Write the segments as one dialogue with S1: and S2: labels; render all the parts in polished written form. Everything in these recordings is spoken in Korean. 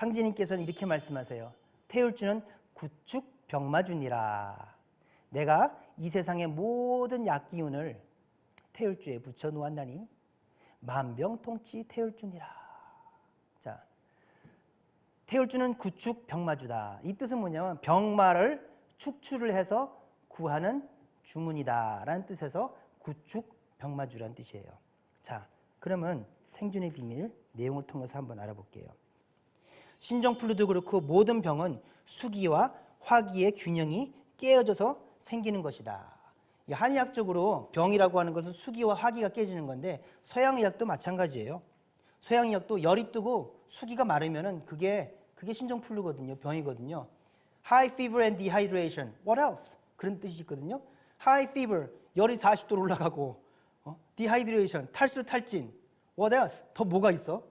S1: 상지님께서는 이렇게 말씀하세요. 태울주는 구축병마주니라. 내가 이 세상의 모든 약기운을 태울주에 붙여 놓았나니 만병통치 태울주니라. 자, 태울주는 구축병마주다. 이 뜻은 뭐냐면 병마를 축출을 해서 구하는 주문이다 라는 뜻에서 구축병마주라는 뜻이에요. 자, 그러면 생존의 비밀 내용을 통해서 한번 알아볼게요. 신종플루도 그렇고 모든 병은 수기와 화기의 균형이 깨어져서 생기는 것이다. 한의학적으로 병이라고 하는 것은 수기와 화기가 깨지는 건데 서양의학도 마찬가지예요. 서양의학도 열이 뜨고 수기가 마르면은 그게 신종플루거든요. 병이거든요. High fever and dehydration. What else? 그런 뜻이 있거든요. High fever, 열이 40도로 올라가고 dehydration, 탈수, 탈진. What else? 더 뭐가 있어?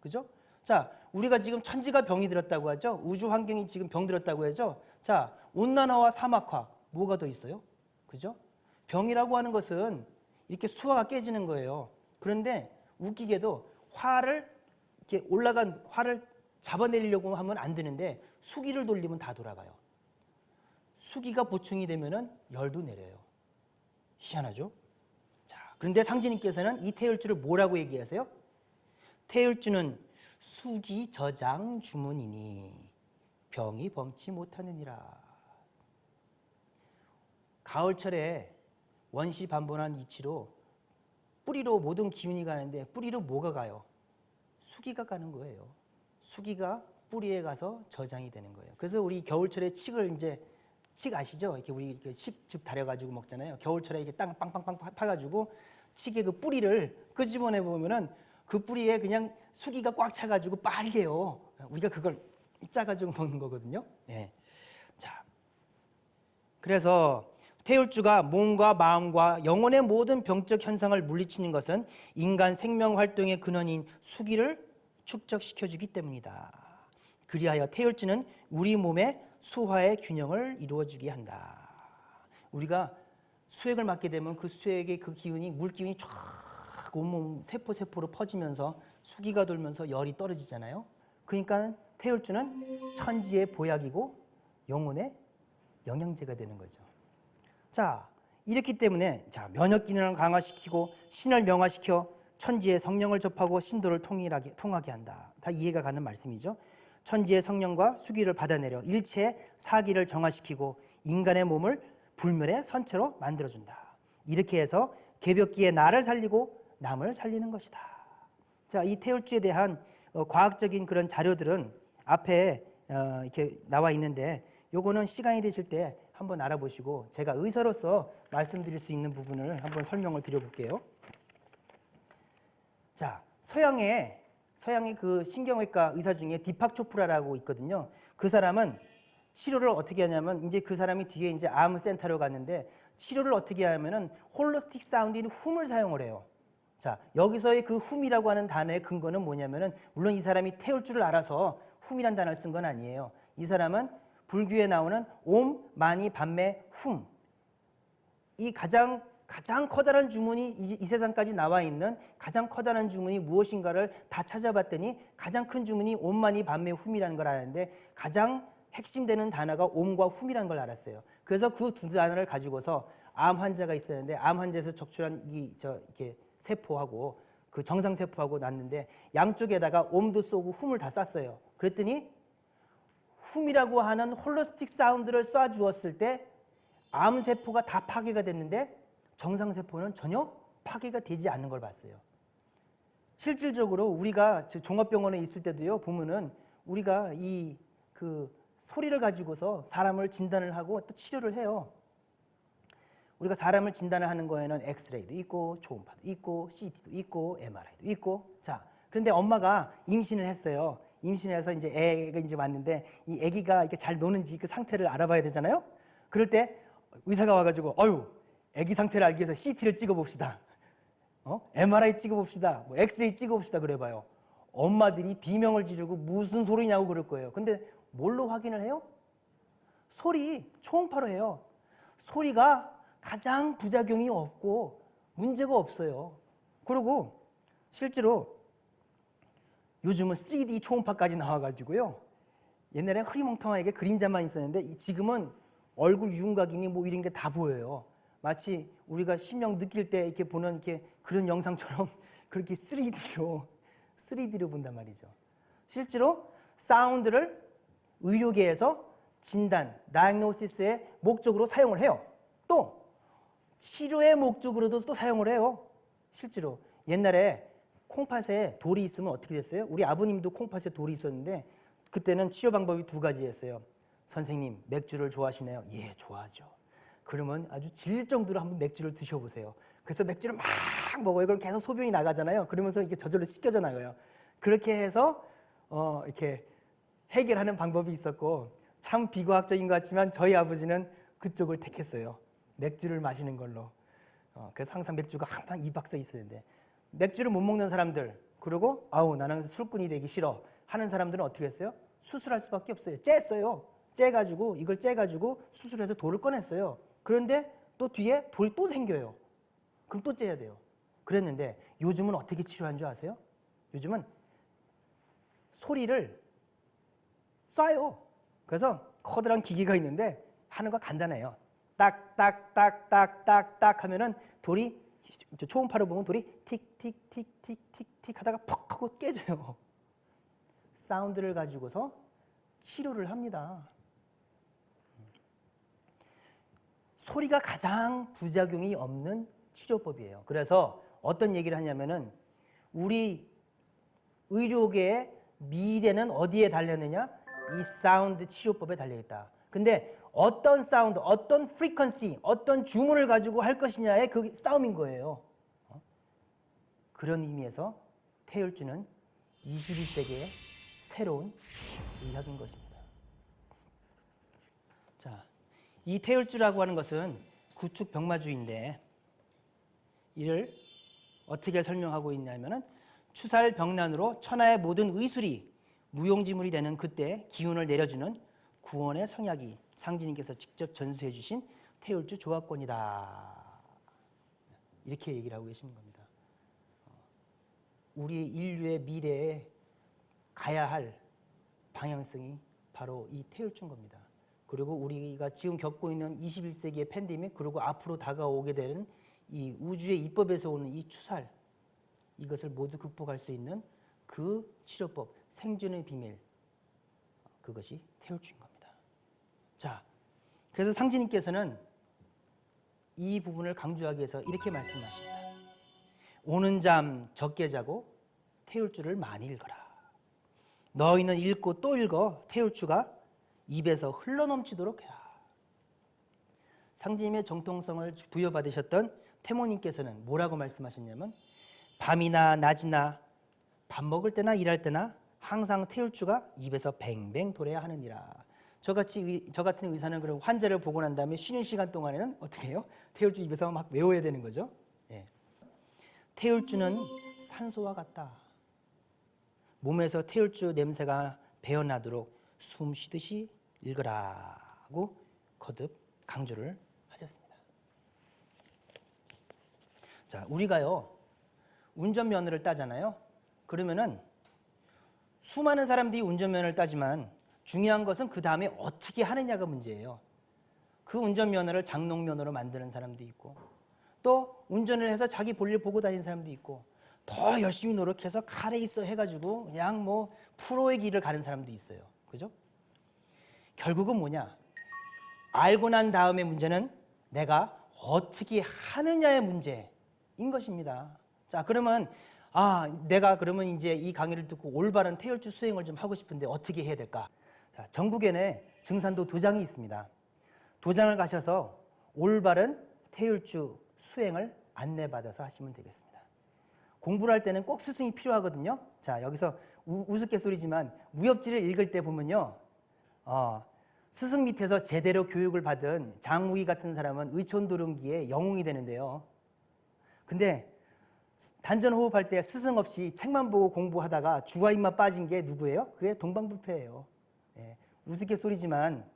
S1: 그죠? 자, 우리가 지금 천지가 병이 들었다고 하죠. 우주 환경이 지금 병 들었다고 하죠. 자, 온난화와 사막화, 뭐가 더 있어요? 그죠? 병이라고 하는 것은 이렇게 수화가 깨지는 거예요. 그런데 웃기게도 이렇게 올라간 화를 잡아내리려고 하면 안 되는데 수기를 돌리면 다 돌아가요. 수기가 보충이 되면은 열도 내려요. 희한하죠? 자, 그런데 상지님께서는 이 태울주를 뭐라고 얘기하세요? 태울주는 수기 저장 주문이니 병이 범치 못하느니라. 가을철에 원시반복한 이치로 뿌리로 모든 기운이 가는데 뿌리로 뭐가 가요? 수기가 가는 거예요. 수기가 뿌리에 가서 저장이 되는 거예요. 그래서 우리 겨울철에 칡 아시죠? 이렇게 우리 칡즙 달여가지고 먹잖아요. 겨울철에 이렇게 땅 빵빵빵 파가지고 칡의 그 뿌리를 끄집어내 보면은 그 뿌리에 그냥 수기가 꽉 차가지고 빨개요. 우리가 그걸 짜가지고 먹는 거거든요. 예. 자, 그래서 태울주가 몸과 마음과 영혼의 모든 병적 현상을 물리치는 것은 인간 생명 활동의 근원인 수기를 축적시켜주기 때문이다. 그리하여 태울주는 우리 몸의 수화의 균형을 이루어주게 한다. 우리가 수액을 맞게 되면 그 수액의 그 기운이 물기운이 쫙 온몸 세포로 퍼지면서 수기가 돌면서 열이 떨어지잖아요. 그러니까 태울주는 천지의 보약이고 영혼의 영양제가 되는 거죠. 자, 이렇기 때문에 면역 기능을 강화시키고 신을 명화시켜 천지의 성령을 접하고 신도를 통하게 한다. 다 이해가 가는 말씀이죠. 천지의 성령과 수기를 받아내려 일체의 사기를 정화시키고 인간의 몸을 불멸의 선체로 만들어준다. 이렇게 해서 개벽기에 나를 살리고 남을 살리는 것이다. 자, 이 태울주에 대한 과학적인 그런 자료들은 앞에 이렇게 나와 있는데 요거는 시간이 되실 때 한번 알아보시고 제가 의사로서 말씀드릴 수 있는 부분을 한번 설명을 드려볼게요. 자, 서양의 그 신경외과 의사 중에 디팍 초프라라고 있거든요. 그 사람은 치료를 어떻게 하냐면 이제 그 사람이 뒤에 이제 암 센터로 갔는데 치료를 어떻게 하면은 홀로스틱 사운드인 훔을 사용을 해요. 자, 여기서의 그 훔이라고 하는 단어의 근거는 뭐냐면은 물론 이 사람이 태울 줄을 알아서 훔이란 단어를 쓴 건 아니에요. 이 사람은 불교에 나오는 옴, 마니, 밤매, 훔. 이 가장 커다란 주문이 이 세상까지 나와 있는 가장 커다란 주문이 무엇인가를 다 찾아봤더니 가장 큰 주문이 옴, 마니, 밤매, 훔이라는 걸 알았는데 가장 핵심되는 단어가 옴과 훔이라는 걸 알았어요. 그래서 그 두 단어를 가지고서 암 환자가 있었는데 암 환자에서 적출한 이렇게 세포하고 그 정상 세포하고 났는데 양쪽에다가 옴도 쏘고 훔을 다 쐈어요. 그랬더니 훔이라고 하는 홀로스틱 사운드를 쏴 주었을 때 암 세포가 다 파괴가 됐는데 정상 세포는 전혀 파괴가 되지 않는 걸 봤어요. 실질적으로 우리가 종합병원에 있을 때도요 보면은 우리가 그 소리를 가지고서 사람을 진단을 하고 또 치료를 해요. 우리가 사람을 진단을 하는 거에는 엑스레이도 있고 초음파도 있고 CT도 있고 MRI도 있고. 자, 그런데 엄마가 임신을 했어요. 임신해서 이제 애가 이제 왔는데 이 아기가 이렇게 잘 노는지 그 상태를 알아봐야 되잖아요. 그럴 때 의사가 와가지고 아기 상태를 알기 위해서 CT를 찍어봅시다. MRI 찍어봅시다. 뭐 엑스레이 찍어봅시다. 그래봐요. 엄마들이 비명을 지르고 무슨 소리냐고 그럴 거예요. 근데 뭘로 확인을 해요? 소리, 초음파로 해요. 소리가 가장 부작용이 없고 문제가 없어요. 그리고 실제로 요즘은 3D 초음파까지 나와가지고요. 옛날엔 흐리멍텅하게 그림자만 있었는데 지금은 얼굴 윤곽이니 뭐 이런 게 다 보여요. 마치 우리가 심령 느낄 때 이렇게 보는 이렇게 그런 영상처럼 그렇게 3D로 본단 말이죠. 실제로 사운드를 의료계에서 진단, 다이그노시스의 목적으로 사용을 해요. 또 치료의 목적으로도 또 사용을 해요. 실제로 옛날에 콩팥에 돌이 있으면 어떻게 됐어요? 우리 아버님도 콩팥에 돌이 있었는데 그때는 치료 방법이 두 가지였어요. 선생님, 맥주를 좋아하시나요? 예, 좋아하죠. 그러면 아주 질 정도로 한번 맥주를 드셔보세요. 그래서 맥주를 막 먹어요. 그럼 계속 소변이 나가잖아요. 그러면서 이게 저절로 씻겨져 나가요. 그렇게 해서 이렇게 해결하는 방법이 있었고, 참 비과학적인 것 같지만 저희 아버지는 그쪽을 택했어요. 맥주를 마시는 걸로. 그래서 항상 맥주가 항상 입 박스에 있었는데, 맥주를 못 먹는 사람들, 그리고 아우 나는 술꾼이 되기 싫어 하는 사람들은 어떻게 했어요? 수술할 수밖에 없어요. 째가지고 이걸 째가지고 수술해서 돌을 꺼냈어요. 그런데 또 뒤에 돌이 또 생겨요. 그럼 또 째야 돼요. 그랬는데 요즘은 어떻게 치료하는 줄 아세요? 요즘은 소리를 쏴요. 그래서 커다란 기기가 있는데 하는 거 간단해요. 딱딱딱딱딱딱 하면은 돌이 초음파로 보면 돌이 틱틱틱틱틱틱 하다가 퍽 하고 깨져요. 사운드를 가지고서 치료를 합니다. 소리가 가장 부작용이 없는 치료법이에요. 그래서 어떤 얘기를 하냐면은 우리 의료계의 미래는 어디에 달렸느냐? 이 사운드 치료법에 달려있다. 근데 어떤 사운드, 어떤 프리퀀시, 어떤 주문을 가지고 할 것이냐의 그 싸움인 거예요. 그런 의미에서 태율주는 21세기의 새로운 의학인 것입니다. 자, 이 태율주라고 하는 것은 구축병마주의인데 이를 어떻게 설명하고 있냐면은 추살병난으로 천하의 모든 의술이 무용지물이 되는 그때 기운을 내려주는 구원의 성약이 상지님께서 직접 전수해 주신 태율주 조합권이다. 이렇게 얘기를 하고 계시는 겁니다. 우리 인류의 미래에 가야 할 방향성이 바로 이 태율주인 겁니다. 그리고 우리가 지금 겪고 있는 21세기의 팬데믹, 그리고 앞으로 다가오게 되는 이 우주의 입법에서 오는 이 추살, 이것을 모두 극복할 수 있는 그 치료법, 생존의 비밀, 그것이 태율주인 겁니다. 자, 그래서 상지님께서는 이 부분을 강조하기 위해서 이렇게 말씀하십니다. 오는 잠 적게 자고 태율주를 많이 읽어라. 너희는 읽고 또 읽어 태율주가 입에서 흘러넘치도록 해라. 상지님의 정통성을 부여받으셨던 태모님께서는 뭐라고 말씀하셨냐면 밤이나 낮이나 밥 먹을 때나 일할 때나 항상 태율주가 입에서 뱅뱅 돌아야 하느니라. 저 같은 의사는 그럼 환자를 보고 난 다음에 쉬는 시간 동안에는 어떻게 해요? 태율주 입에서 막 외워야 되는 거죠. 예. 태율주는 산소와 같다. 몸에서 태율주 냄새가 배어나도록 숨 쉬듯이 읽으라고 거듭 강조를 하셨습니다. 자, 우리가요 운전면허를 따잖아요. 그러면은 수많은 사람들이 운전면허를 따지만 중요한 것은 그 다음에 어떻게 하느냐가 문제예요. 그 운전면허를 장롱면허로 만드는 사람도 있고, 또 운전을 해서 자기 볼일 보고 다니는 사람도 있고, 더 열심히 노력해서 카레이서 해가지고 그냥 뭐 프로의 길을 가는 사람도 있어요. 그죠? 결국은 뭐냐? 알고 난 다음에 문제는 내가 어떻게 하느냐의 문제인 것입니다. 자, 그러면 내가 그러면 이제 이 강의를 듣고 올바른 태율주 수행을 좀 하고 싶은데 어떻게 해야 될까? 자, 전국에는 증산도 도장이 있습니다. 도장을 가셔서 올바른 태율주 수행을 안내받아서 하시면 되겠습니다. 공부를 할 때는 꼭 스승이 필요하거든요. 자, 여기서 우스갯소리지만 무협지를 읽을 때 보면요, 스승 밑에서 제대로 교육을 받은 장무기 같은 사람은 의촌도룡기의 영웅이 되는데요. 근데 단전호흡할 때 스승 없이 책만 보고 공부하다가 주가 입맛 빠진 게 누구예요? 그게 동방불패예요. 예, 우스갯소리지만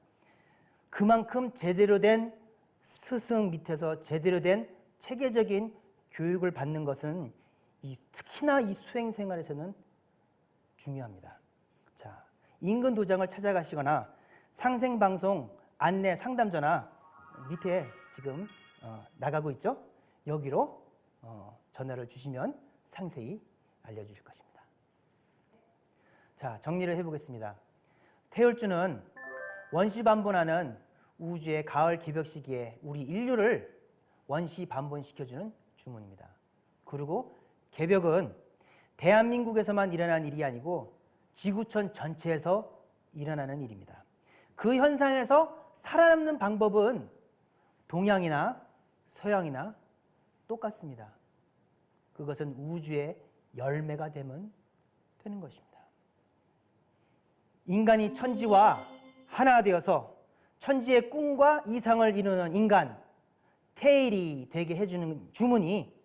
S1: 그만큼 제대로 된 스승 밑에서 제대로 된 체계적인 교육을 받는 것은 특히나 이 수행 생활에서는 중요합니다. 자, 인근 도장을 찾아가시거나 상생방송 안내 상담 전화 밑에 지금 나가고 있죠? 여기로 전화를 주시면 상세히 알려주실 것입니다. 자, 정리를 해보겠습니다. 태울주는 원시반본하는 우주의 가을 개벽 시기에 우리 인류를 원시반본시켜주는 주문입니다. 그리고 개벽은 대한민국에서만 일어난 일이 아니고 지구촌 전체에서 일어나는 일입니다. 그 현상에서 살아남는 방법은 동양이나 서양이나 똑같습니다. 그것은 우주의 열매가 되면 되는 것입니다. 인간이 천지와 하나 되어서 천지의 꿈과 이상을 이루는 인간, 태일이 되게 해주는 주문이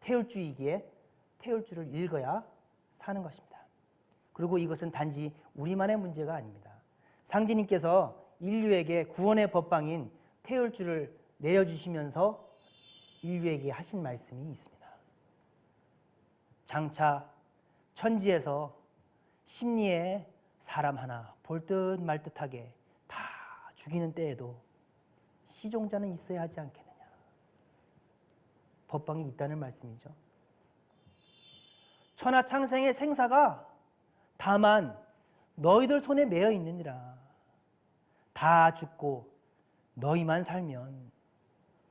S1: 태울주이기에 태울주를 읽어야 사는 것입니다. 그리고 이것은 단지 우리만의 문제가 아닙니다. 상지님께서 인류에게 구원의 법방인 태울주를 내려주시면서 인류에게 하신 말씀이 있습니다. 장차 천지에서 심리에 사람 하나 볼 듯 말 듯하게 다 죽이는 때에도 시종자는 있어야 하지 않겠느냐. 법방이 있다는 말씀이죠. 천하창생의 생사가 다만 너희들 손에 매여 있느니라. 다 죽고 너희만 살면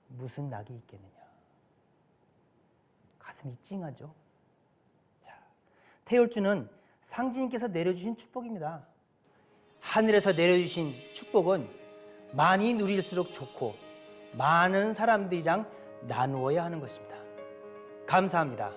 S1: 무슨 낙이 있겠느냐. 가슴이 찡하죠. 자, 태울주는 상지님께서 내려주신 축복입니다. 하늘에서 내려주신 축복은 많이 누릴수록 좋고 많은 사람들이랑 나누어야 하는 것입니다. 감사합니다.